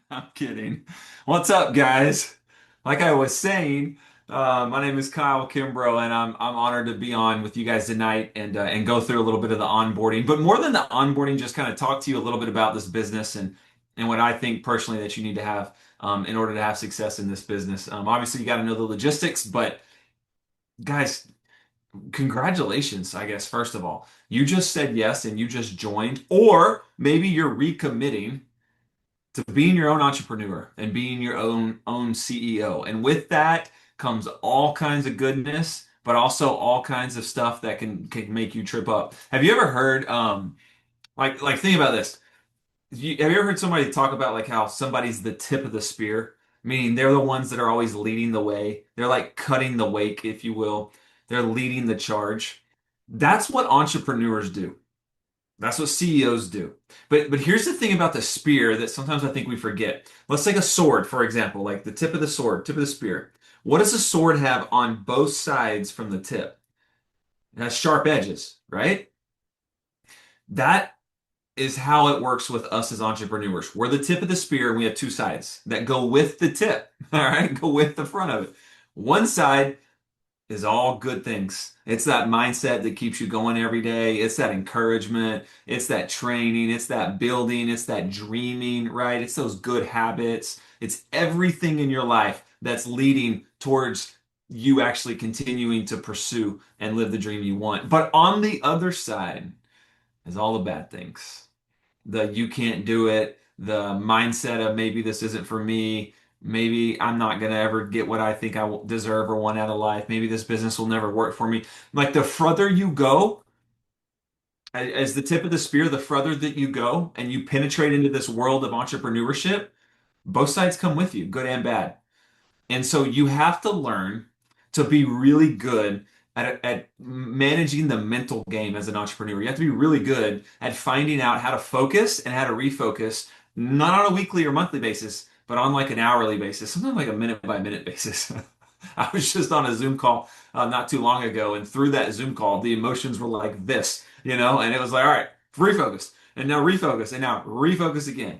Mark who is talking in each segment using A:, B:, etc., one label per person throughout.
A: I'm kidding. What's up, guys? Like I was saying, my name is Kyle Kimbrough, and I'm honored to be on with you guys tonight and go through a little bit of the onboarding. But more than the onboarding, just kind of talk to you a little bit about this business and what I think personally that you need to have in order to have success in this business. Obviously, you got to know the logistics, but guys, congratulations, I guess, first of all. You just said yes and you just joined, or maybe you're recommitting to being your own entrepreneur and being your own CEO. And with that comes all kinds of goodness, but also all kinds of stuff that can make you trip up. Have you ever heard like think about this. Have you ever heard somebody talk about like how somebody's the tip of the spear? Meaning they're the ones that are always leading the way. They're like cutting the wake, if you will. They're leading the charge. That's what entrepreneurs do. That's what CEOs do. But here's the thing about the spear that sometimes I think we forget. Let's take a sword, for example, like the tip of the sword, tip of the spear. What does a sword have on both sides from the tip? It has sharp edges, right? That is how it works with us as entrepreneurs. We're the tip of the spear and we have two sides that go with the tip, all right? Go with the front of it. One side is all good things. It's that mindset that keeps you going every day. It's that encouragement. It's that training. It's that building. It's that dreaming, right? It's those good habits. It's everything in your life that's leading towards you actually continuing to pursue and live the dream you want. But on the other side is all the bad things. The you can't do it, the mindset of maybe this isn't for me. Maybe I'm not going to ever get what I think I deserve or want out of life. Maybe this business will never work for me. Like the further you go, as the tip of the spear, the further that you go and you penetrate into this world of entrepreneurship, both sides come with you, good and bad. And so you have to learn to be really good at managing the mental game as an entrepreneur. You have to be really good at finding out how to focus and how to refocus, not on a weekly or monthly basis, but on like an hourly basis, sometimes like a minute by minute basis. I was just on a Zoom call not too long ago, and through that Zoom call, the emotions were like this, and it was like, all right, refocus, and now refocus, and now refocus again.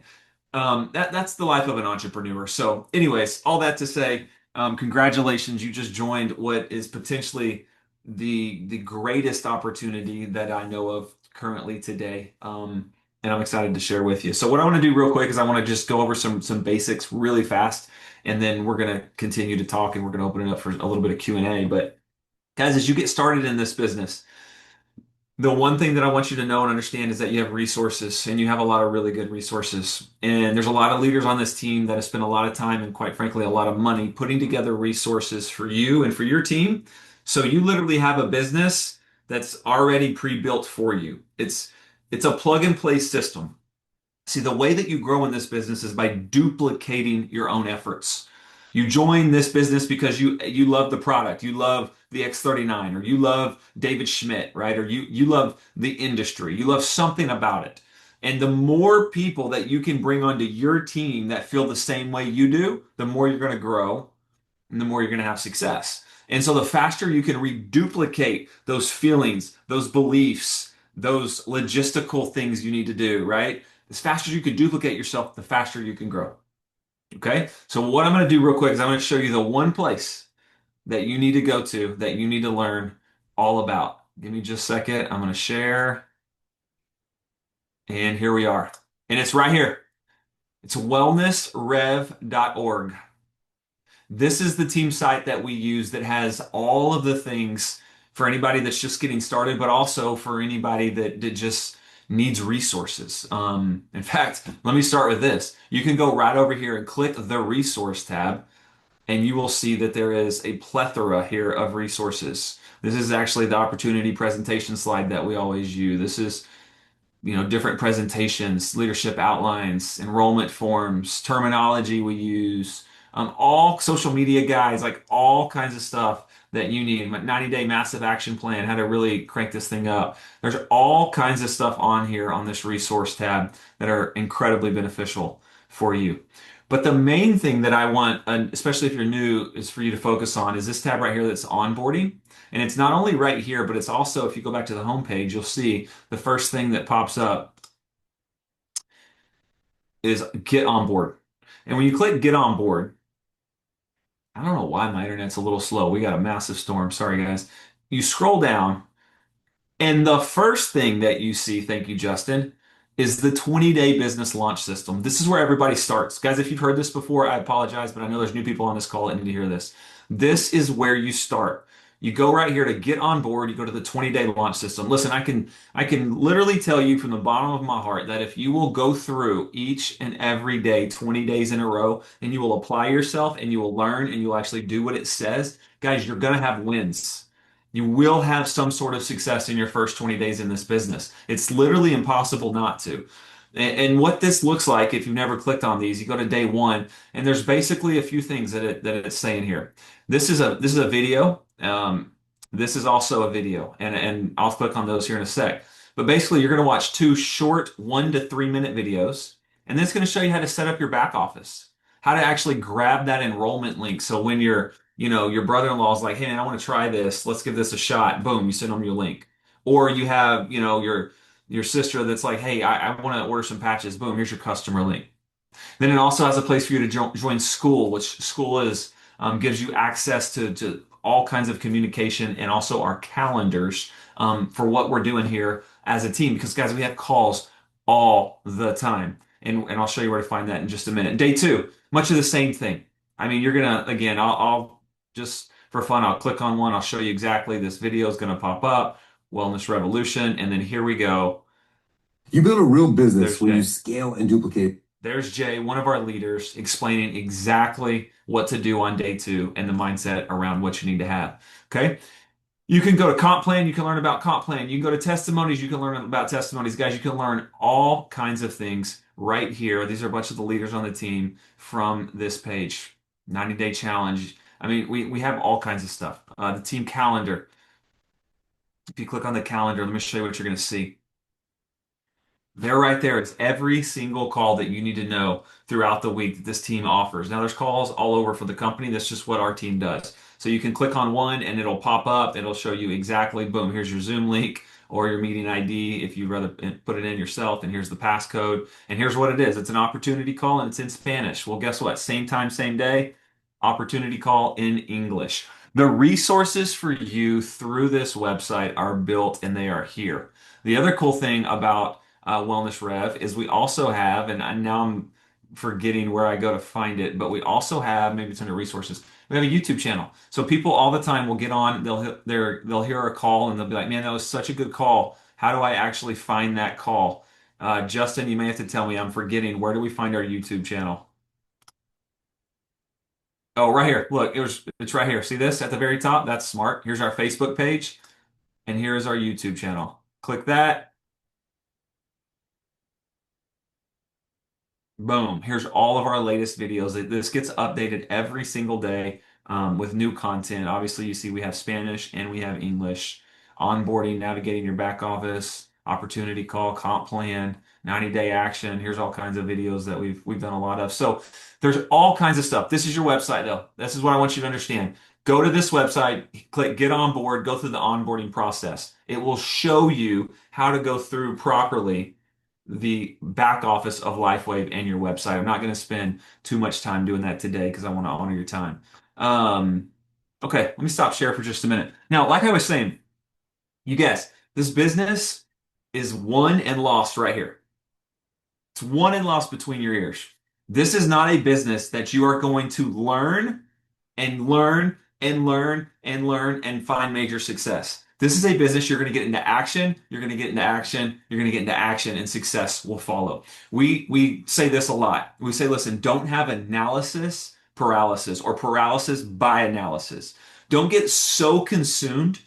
A: That's the life of an entrepreneur. So, anyways, all that to say, congratulations, you just joined what is potentially the greatest opportunity that I know of currently today. And I'm excited to share with you. So, what I want to do real quick is I want to just go over some basics really fast, and then we're going to continue to talk and we're going to open it up for a little bit of Q&A. But guys, as you get started in this business, the one thing that I want you to know and understand is that you have resources and you have a lot of really good resources. And there's a lot of leaders on this team that have spent a lot of time and quite frankly, a lot of money putting together resources for you and for your team. So you literally have a business that's already pre-built for you. It's a plug and play system. See, the way that you grow in this business is by duplicating your own efforts. You join this business because you love the product, you love the X39, or you love David Schmidt, right? Or you love the industry, you love something about it. And the more people that you can bring onto your team that feel the same way you do, the more you're going to grow and the more you're going to have success. And so the faster you can reduplicate those feelings, those beliefs, those logistical things you need to do, right? As fast as you can duplicate yourself, the faster you can grow. Okay? So what I'm going to do real quick is I'm going to show you the one place that you need to go to that you need to learn all about. Give me just a second. I'm going to share. And here we are. And it's right here. It's wellnessrev.org. This is the team site that we use that has all of the things for anybody that's just getting started, but also for anybody that just needs resources. In fact, let me start with this. You can go right over here and click the resource tab, and you will see that there is a plethora here of resources. This is actually the opportunity presentation slide that we always use. This is different presentations, leadership outlines, enrollment forms, terminology we use, all social media guides, like all kinds of stuff that you need. 90-day massive action plan, how to really crank this thing up. There's all kinds of stuff on here on this resource tab that are incredibly beneficial for you. But the main thing that I want, especially if you're new, is for you to focus on is this tab right here that's onboarding. And it's not only right here, but it's also, if you go back to the home page, you'll see the first thing that pops up is get on board. And when you click get on board, I don't know why my internet's a little slow. We got a massive storm. Sorry, guys. You scroll down, and the first thing that you see, thank you, Justin, is the 20-day business launch system. This is where everybody starts. Guys, if you've heard this before, I apologize, but I know there's new people on this call that need to hear this. This is where you start. You go right here to get on board, you go to the 20-day launch system. Listen, I can literally tell you from the bottom of my heart that if you will go through each and every day, 20 days in a row, and you will apply yourself and you will learn and you'll actually do what it says, guys, you're gonna have wins. You will have some sort of success in your first 20 days in this business. It's literally impossible not to. And what this looks like, if you've never clicked on these, you go to day one, and there's basically a few things that it's saying here. This is a video. This is also a video, and I'll click on those here in a sec. But basically, you're going to watch two short 1 to 3 minute videos, and then it's going to show you how to set up your back office, how to actually grab that enrollment link. So when your brother-in-law is like, hey, man, I want to try this. Let's give this a shot. Boom, you send them your link. Or you have, your sister that's like, hey, I want to order some patches. Boom, here's your customer link. Then it also has a place for you to join school, which school is gives you access to all kinds of communication and also our calendars for what we're doing here as a team. Because guys, we have calls all the time, and I'll show you where to find that in just a minute. Day two, much of the same thing. I mean, you're gonna again, I'll just for fun, I'll click on one. I'll show you exactly. This video is gonna pop up. Wellness Revolution, and then here we go.
B: You build a real business
A: There's
B: when you
A: Jay.
B: scale and duplicate.
A: There's Jay, one of our leaders, explaining exactly what to do on day two and the mindset around what you need to have. Okay. You can go to comp plan. You can learn about comp plan. You can go to testimonies. You can learn about testimonies. Guys, you can learn all kinds of things right here. These are a bunch of the leaders on the team from this page. 90-day challenge. I mean, we have all kinds of stuff. The team calendar. If you click on the calendar, let me show you what you're going to see. There, right there. It's every single call that you need to know throughout the week that this team offers. Now, there's calls all over for the company. That's just what our team does. So you can click on one and it'll pop up. It'll show you exactly, boom, here's your Zoom link or your meeting ID if you'd rather put it in yourself. And here's the passcode. And here's what it is. It's an opportunity call and it's in Spanish. Well, guess what? Same time, same day, opportunity call in English. The resources for you through this website are built and they are here. The other cool thing about Wellness Rev is we also have, and now I'm forgetting where I go to find it, but we also have, maybe it's under resources, we have a YouTube channel. So people all the time will get on, they'll hear a call and they'll be like, man, that was such a good call. How do I actually find that call? Justin, you may have to tell me, I'm forgetting. Where do we find our YouTube channel? Oh, right here. Look, it's right here. See this at the very top? That's smart. Here's our Facebook page, and here's our YouTube channel. Click that. Boom. Here's all of our latest videos. This gets updated every single day with new content. Obviously, you see we have Spanish and we have English. Onboarding, navigating your back office, opportunity call, comp plan, 90-day action. Here's all kinds of videos that we've done a lot of. So there's all kinds of stuff. This is your website though. This is what I want you to understand. Go to this website, click get on board, go through the onboarding process. It will show you how to go through properly the back office of LifeWave and your website. I'm not going to spend too much time doing that today because I want to honor your time. Okay, let me stop share for just a minute. Now, like I was saying, you guess this business is won and lost right here. It's won and lost between your ears. This is not a business that you are going to learn and learn and learn and learn and find major success. This is a business you're going to get into action, you're going to get into action, you're going to get into action, and success will follow. We say this a lot. We say, listen, don't have analysis paralysis or paralysis by analysis. Don't get so consumed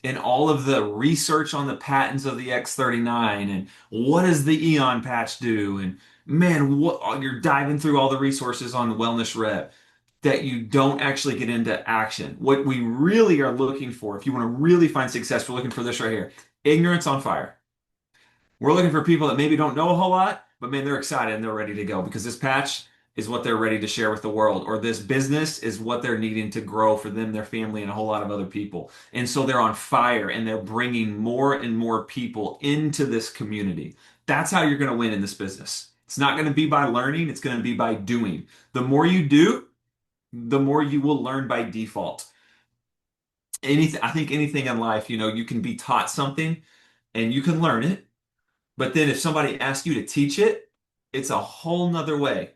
A: in all of the research on the patents of the X39 and what does the Eon patch do? And man, what you're diving through all the resources on the Wellness Rev that you don't actually get into action. What we really are looking for, if you want to really find success, we're looking for this right here. Ignorance on fire. We're looking for people that maybe don't know a whole lot, but man, they're excited and they're ready to go because this patch is what they're ready to share with the world, or this business is what they're needing to grow for them, their family, and a whole lot of other people. And so they're on fire and they're bringing more and more people into this community. That's how you're going to win in this business. It's not going to be by learning, it's going to be by doing. The more you do, the more you will learn by default. Anything, I think anything in life, you can be taught something and you can learn it. But then if somebody asks you to teach it, it's a whole nother way,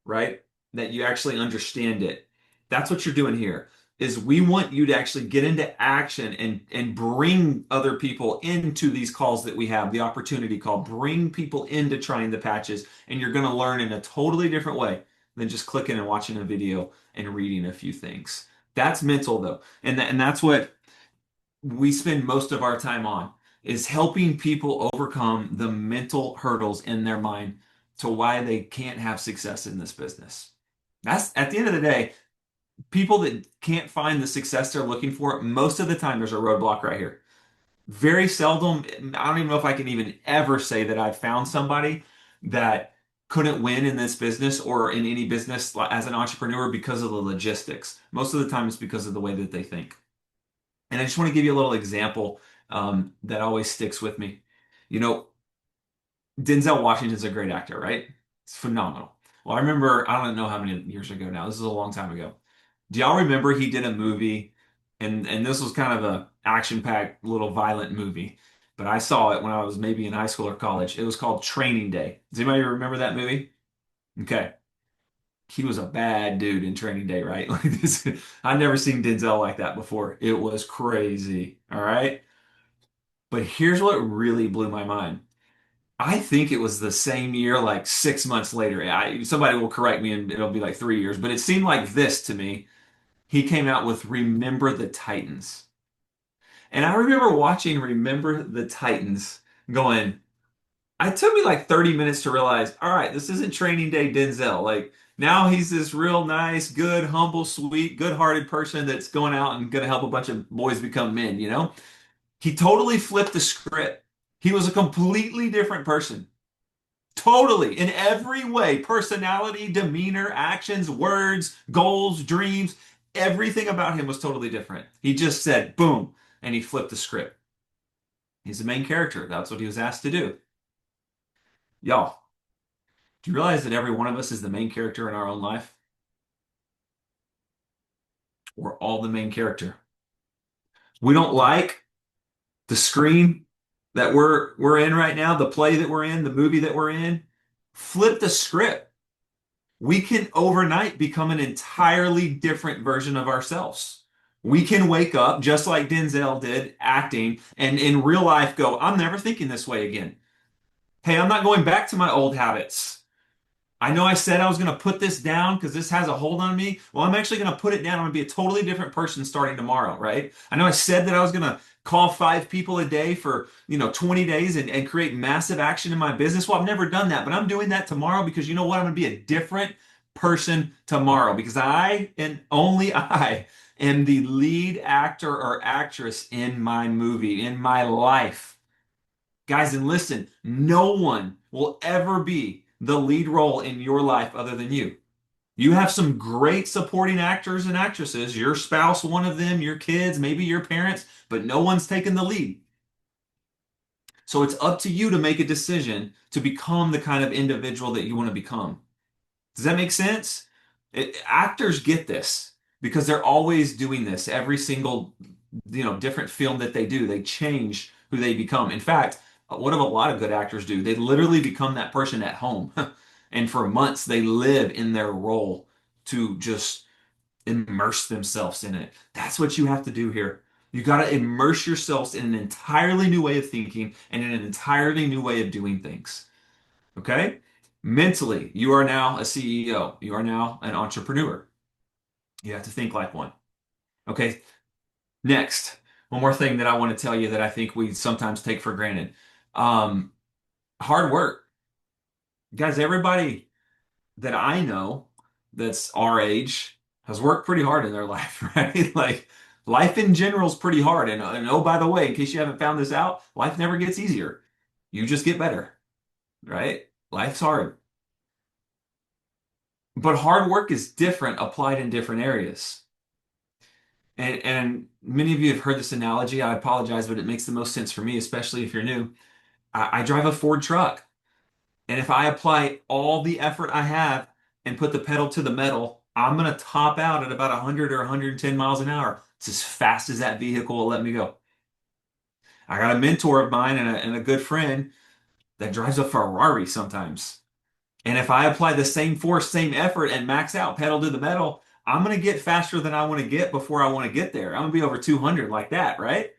A: right? That you actually understand it. That's what you're doing here, is we want you to actually get into action and bring other people into these calls that we have, the opportunity call, bring people into trying the patches, and you're going to learn in a totally different way than just clicking and watching a video and reading a few things. That's mental though. And that's what we spend most of our time on is helping people overcome the mental hurdles in their mind to why they can't have success in this business. That's at the end of the day, people that can't find the success they're looking for, most of the time there's a roadblock right here. Very seldom, I don't even know if I can even ever say that I've found somebody that couldn't win in this business or in any business as an entrepreneur because of the logistics. Most of the time it's because of the way that they think. And I just want to give you a little example that always sticks with me. You know, Denzel Washington's a great actor, right? It's phenomenal. Well, I remember, I don't know how many years ago now. This is a long time ago. Do y'all remember he did a movie, and this was kind of a action-packed, little violent movie, but I saw it when I was maybe in high school or college. It was called Training Day. Does anybody remember that movie? Okay. He was a bad dude in Training Day, right? Like this, I'd never seen Denzel like that before. It was crazy. All right. But here's what really blew my mind. I think it was the same year, like 6 months later. Somebody will correct me and it'll be like 3 years, but it seemed like this to me. He came out with Remember the Titans. And I remember watching Remember the Titans going, it took me like 30 minutes to realize, all right, this isn't Training Day Denzel. Like now he's this real nice, good, humble, sweet, good-hearted person that's going out and going to help a bunch of boys become men, you know? He totally flipped the script. He was a completely different person. Totally, in every way, personality, demeanor, actions, words, goals, dreams, everything about him was totally different. He just said, boom, and he flipped the script. He's the main character. That's what he was asked to do. Y'all, do you realize that every one of us is the main character in our own life? We're all the main character. We don't like the screen that we're in right now, the play that we're in, the movie that we're in. Flip the script. We can overnight become an entirely different version of ourselves. We can wake up just like Denzel did acting and in real life go, I'm never thinking this way again. Hey, I'm not going back to my old habits. I know I said I was going to put this down because this has a hold on me. Well, I'm actually going to put it down. I'm going to be a totally different person starting tomorrow, right? I know I said that I was going to call 5 people a day for, 20 days and create massive action in my business. Well, I've never done that, but I'm doing that tomorrow because you know what? I'm going to be a different person tomorrow because I and only I am the lead actor or actress in my movie, in my life. Guys, and listen, no one will ever be the lead role in your life other than you. You have some great supporting actors and actresses, your spouse, one of them, your kids, maybe your parents, but no one's taken the lead. So it's up to you to make a decision to become the kind of individual that you want to become. Does that make sense? Actors get this because they're always doing this. Every single, different film that they do, they change who they become. In fact, what do a lot of good actors do? They literally become that person at home. And for months, they live in their role to just immerse themselves in it. That's what you have to do here. You got to immerse yourselves in an entirely new way of thinking and in an entirely new way of doing things. Okay? Mentally, you are now a CEO. You are now an entrepreneur. You have to think like one. Okay? Next, one more thing that I want to tell you that I think we sometimes take for granted. Um, Hard work. Guys, everybody that I know that's our age has worked pretty hard in their life, right? Like life in general is pretty hard. And oh, by the way, in case you haven't found this out, life never gets easier. You just get better, right? Life's hard. But hard work is different applied in different areas. And many of you have heard this analogy. I apologize, but it makes the most sense for me, especially if you're new. I drive a Ford truck. And if I apply all the effort I have and put the pedal to the metal, I'm going to top out at about 100 or 110 miles an hour. It's as fast as that vehicle will let me go. I got a mentor of mine and a good friend that drives a Ferrari sometimes. And if I apply the same force, same effort, and max out pedal to the metal, I'm going to get faster than I want to get before I want to get there. I'm going to be over 200 like that, right?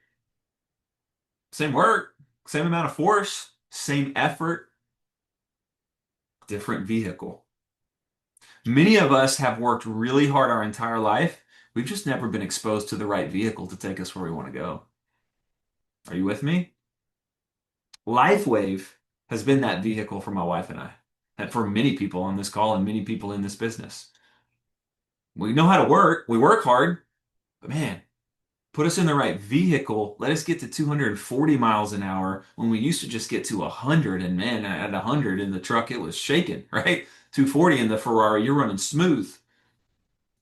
A: Same work, same amount of force, same effort, different vehicle. Many of us have worked really hard our entire life. We've just never been exposed to the right vehicle to take us where we want to go. Are you with me? LifeWave has been that vehicle for my wife and I, and for many people on this call and many people in this business. We know how to work, we work hard, but man, put us in the right vehicle. Let us get to 240 miles an hour when we used to just get to 100. And man, at 100 in the truck, it was shaking, right? 240 in the Ferrari, you're running smooth.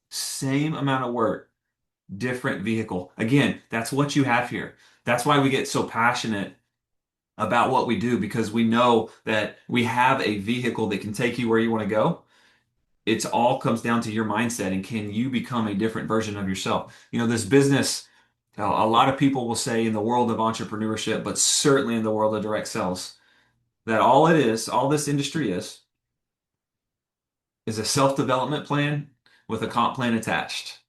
A: Same amount of work, different vehicle. Again, that's what you have here. That's why we get so passionate about what we do because we know that we have a vehicle that can take you where you want to go. It's all comes down to your mindset and can you become a different version of yourself? This business, a lot of people will say in the world of entrepreneurship, but certainly in the world of direct sales, that all it is, all this industry is a self-development plan with a comp plan attached.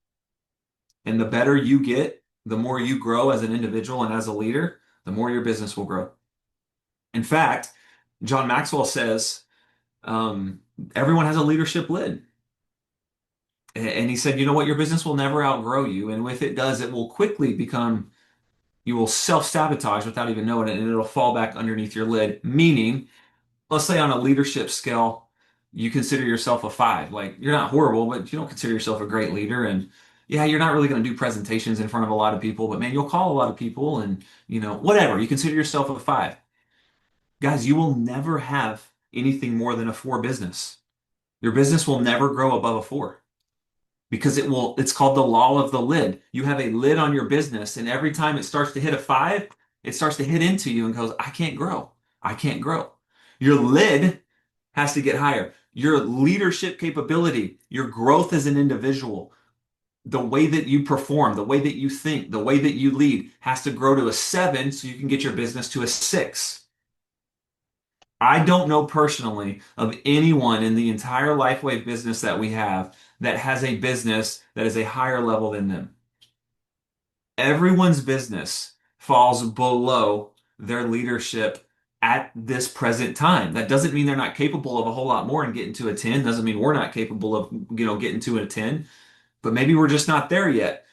A: And the better you get, the more you grow as an individual and as a leader, the more your business will grow. In fact, John Maxwell says um, everyone has a leadership lid. And he said, you know what? Your business will never outgrow you. And if it does, it will quickly become, you will self-sabotage without even knowing it, and it'll fall back underneath your lid. Meaning, let's say on a leadership scale, you consider yourself a five. Like, you're not horrible, but you don't consider yourself a great leader. And yeah, you're not really going to do presentations in front of a lot of people, but man, you'll call a lot of people and, whatever. You consider yourself a five. Guys, you will never have anything more than a four business. Your business will never grow above a four because it's called the law of the lid. You have a lid on your business, and every time it starts to hit a five, it starts to hit into you and goes, I can't grow. I can't grow. Your lid has to get higher. Your leadership capability, your growth as an individual, the way that you perform, the way that you think, the way that you lead has to grow to a seven so you can get your business to a six. I don't know personally of anyone in the entire LifeWave business that we have that has a business that is a higher level than them. Everyone's business falls below their leadership at this present time. That doesn't mean they're not capable of a whole lot more and getting to a 10. Doesn't mean we're not capable of, getting to a 10, but maybe we're just not there yet.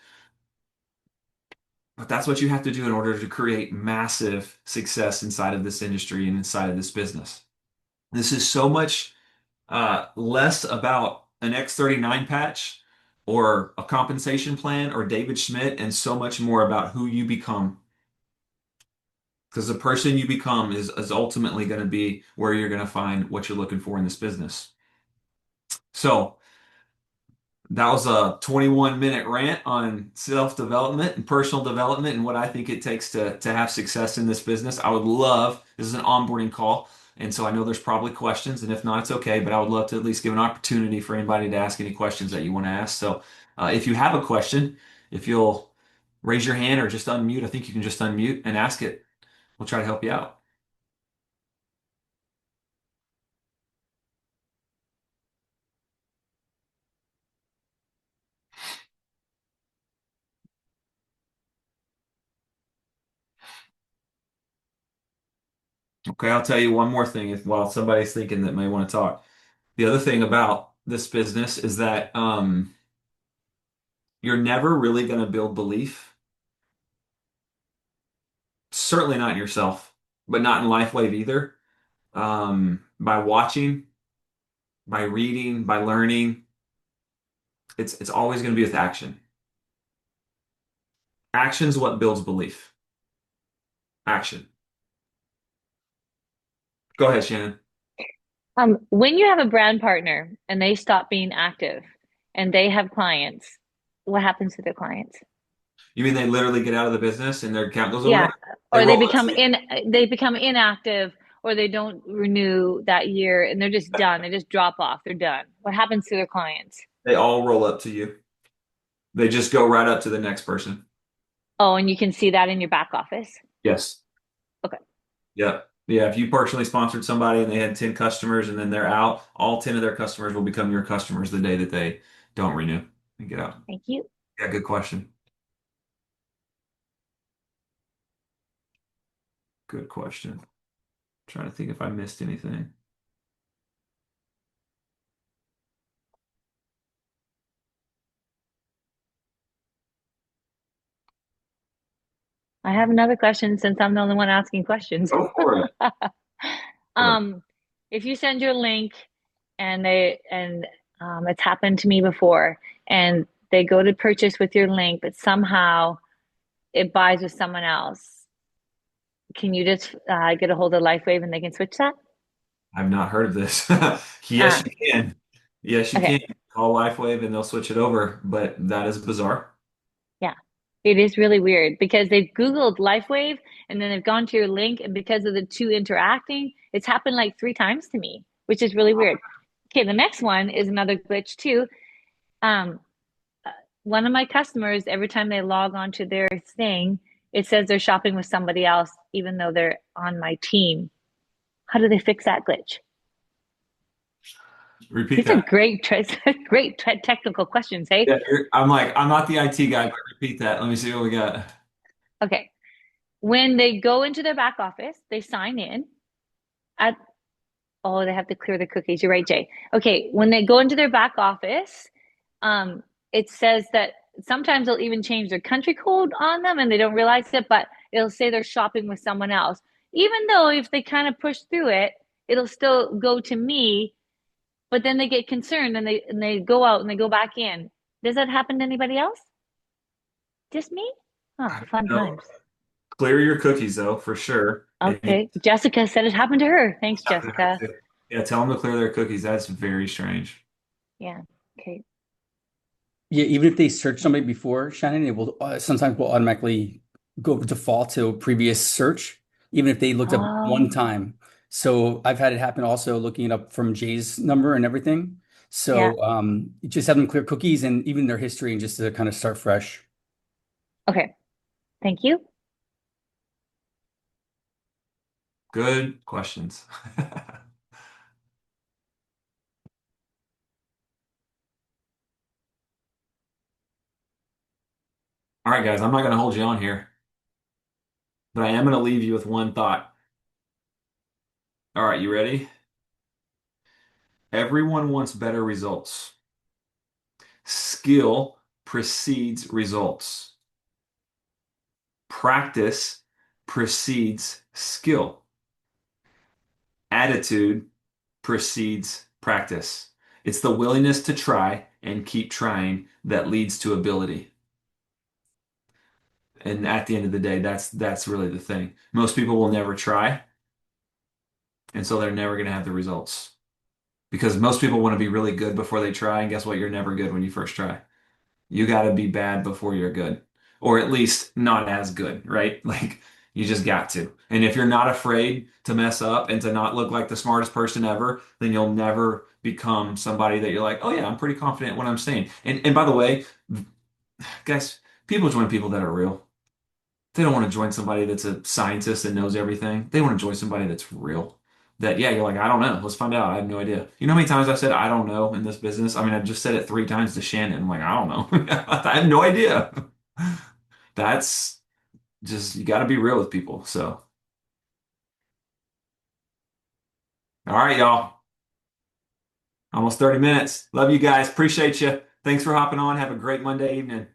A: But that's what you have to do in order to create massive success inside of this industry and inside of this business. This is so much less about an X39 patch or a compensation plan or David Schmidt, and so much more about who you become. Because the person you become is ultimately going to be where you're going to find what you're looking for in this business. So that was a 21-minute rant on self-development and personal development and what I think it takes to have success in this business. I would love, this is an onboarding call, and so I know there's probably questions, and if not, it's okay, but I would love to at least give an opportunity for anybody to ask any questions that you want to ask. So if you have a question, if you'll raise your hand or just unmute, I think you can just unmute and ask it. We'll try to help you out. Okay, I'll tell you one more thing if while somebody's thinking that may want to talk. The other thing about this business is that you're never really going to build belief, certainly not in yourself, but not in LifeWave either. By watching, by reading, by learning, it's always going to be with action. Action's what builds belief. Action. Go ahead, Shannon.
C: When you have a brand partner and they stop being active and they have clients, what happens to their clients?
A: You mean they literally get out of the business and their account goes
C: Yeah,
A: away? They
C: or
A: roll up.
C: they become inactive, or they don't renew that year and they're just done. They just drop off. They're done. What happens to their clients?
A: They all roll up to you. They just go right up to the next person.
C: Oh, and you can see that in your back office.
A: Yes.
C: Okay.
A: Yeah. Yeah. If you personally sponsored somebody and they had 10 customers and then they're out, all 10 of their customers will become your customers the day that they don't renew and get out.
C: Thank you.
A: Yeah, good question. Good question. Trying to think if I missed anything.
C: I have another question since I'm the only one asking questions.
A: Go for it. Sure.
C: Um, if you send your link and it's happened to me before, and they go to purchase with your link, but somehow it buys with someone else, can you just get a hold of LifeWave and they can switch that?
A: I've not heard of this. Yes,
C: Ah,
A: you can. Yes, you
C: okay.
A: can. Call LifeWave and they'll switch it over, but that is bizarre.
C: Yeah. It is really weird because they've Googled LifeWave and then they've gone to your link, and because of the two interacting, it's happened like three times to me, which is really weird. Okay, the next one is another glitch too. Um, one of my customers, every time they log on to their thing, it says they're shopping with somebody else, even though they're on my team. How do they fix that glitch?
A: Repeat
C: These are
A: that.
C: great, great technical questions, hey?
A: Yeah, I'm like, I'm not the IT guy, but repeat that. Let me see what we got.
C: Okay. When they go into their back office, they sign in at, oh, they have to clear the cookies. You're right, Jay. Okay. When they go into their back office, um, it says that sometimes they'll even change their country code on them and they don't realize it, but it'll say they're shopping with someone else. Even though if they kind of push through it, it'll still go to me, but then they get concerned and they go out and they go back in. Does that happen to anybody else? Just me? Oh,
A: I don't
C: fun
A: know.
C: times.
A: Clear your cookies though, for sure. And
C: Okay. Jessica said it happened to her. Thanks, Jessica.
A: yeah, tell them to clear their cookies. That's very strange.
C: Yeah. Okay.
D: Yeah, even if they search somebody before, Shannon, it will sometimes will automatically go default to a previous search, even if they looked up one
C: Oh,
D: time. So I've had it happen also looking it up from Jay's number and everything.
C: yeah.
D: So just have them clear cookies and even their history and just to kind of start fresh.
C: Okay. Thank you.
A: Good questions. All right, guys, I'm not going to hold you on here, but I am going to leave you with one thought. All right, you ready? Everyone wants better results. Skill precedes results. Practice precedes skill. Attitude precedes practice. It's the willingness to try and keep trying that leads to ability. And at the end of the day, that's really the thing. Most people will never try, and so they're never going to have the results. Because most people want to be really good before they try, and guess what? You're never good when you first try. You got to be bad before you're good, or at least not as good, right? Like you just got to. And if you're not afraid to mess up and to not look like the smartest person ever, then you'll never become somebody that you're like, oh yeah, I'm pretty confident in what I'm saying. And by the way, guys, people join people that are real. They don't want to join somebody that's a scientist and knows everything. They want to join somebody that's real. That, yeah, you're like, I don't know. Let's find out. I have no idea. You know how many times I've said I don't know in this business? I mean, I just said it three times to Shannon. I'm like, I don't know. I have no idea. That's just, you got to be real with people. So, all right, y'all. Almost 30 minutes. Love you guys. Appreciate you. Thanks for hopping on. Have a great Monday evening.